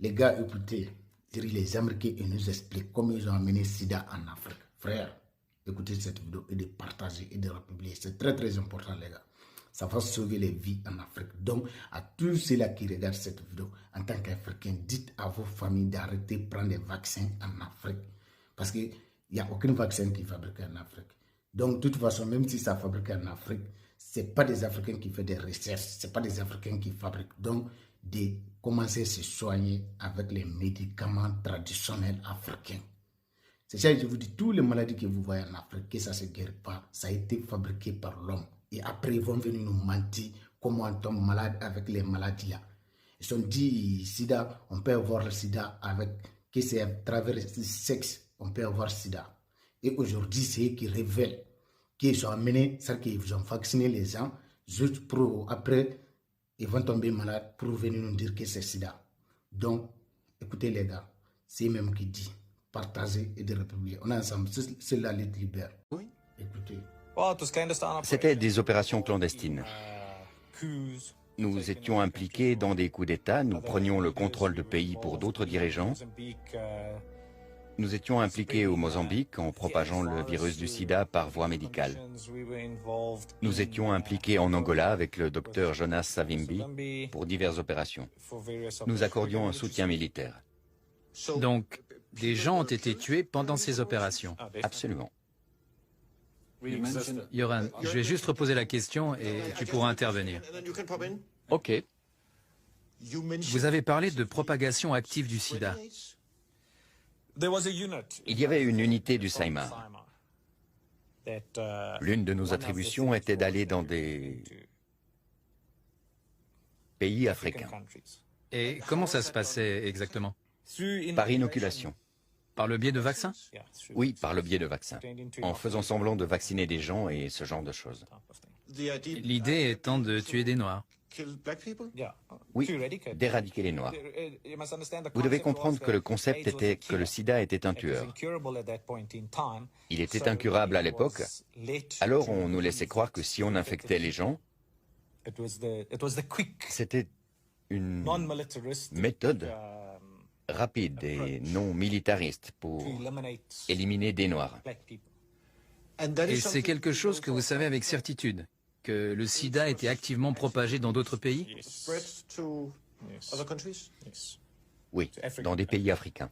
Les gars, écoutez, les Américains, ils nous expliquent comment ils ont amené le sida en Afrique. Frère, écoutez cette vidéo et de partager et de republier. C'est très très important, les gars. Ça va sauver les vies en Afrique. Donc, à tous ceux-là qui regardent cette vidéo, en tant qu'Africains, dites à vos familles d'arrêter de prendre des vaccins en Afrique. Parce qu'il n'y a aucun vaccin qui est fabriqué en Afrique. Donc, de toute façon, même si ça fabriqué en Afrique, ce n'est pas des Africains qui font des recherches, ce n'est pas des Africains qui fabriquent. Donc, de commencer à se soigner avec les médicaments traditionnels africains. C'est ça que je vous dis, toutes les maladies que vous voyez en Afrique, que ça ne se guérit pas, ça a été fabriqué par l'homme. Et après, ils vont venir nous mentir comment on tombe malade avec les maladies là. Ils ont dit, sida, on peut avoir le sida avec, que c'est à travers le sexe, on peut avoir sida. Et aujourd'hui, c'est eux qui révèlent qu'ils ont amené, c'est qu'ils ont vacciné les gens, juste pour, après, ils vont tomber malades pour venir nous dire que c'est sida. Donc, écoutez les gars, c'est eux-mêmes qui disent, partagez et de republier. On est ensemble, c'est la lutte libère. Oui. Écoutez. C'était des opérations clandestines. Nous étions impliqués dans des coups d'État, nous prenions le contrôle de pays pour d'autres dirigeants. Nous étions impliqués au Mozambique en propageant le virus du sida par voie médicale. Nous étions impliqués en Angola avec le docteur Jonas Savimbi pour diverses opérations. Nous accordions un soutien militaire. Donc, des gens ont été tués pendant ces opérations. Absolument. Yoran, je vais juste reposer la question et tu pourras intervenir. Ok. Vous avez parlé de propagation active du sida. Il y avait une unité du Saïmar. L'une de nos attributions était d'aller dans des pays africains. Et comment ça se passait exactement? Par inoculation. Par le biais de vaccins? Oui, par le biais de vaccins. En faisant semblant de vacciner des gens et ce genre de choses. L'idée étant de tuer des Noirs. Oui, d'éradiquer les Noirs. Vous devez comprendre que le concept était que le sida était un tueur. Il était incurable à l'époque, alors on nous laissait croire que si on infectait les gens, c'était une méthode rapide et non militariste pour éliminer des Noirs. Et c'est quelque chose que vous savez avec certitude, que le sida était activement propagé dans d'autres pays? Oui, dans des pays africains.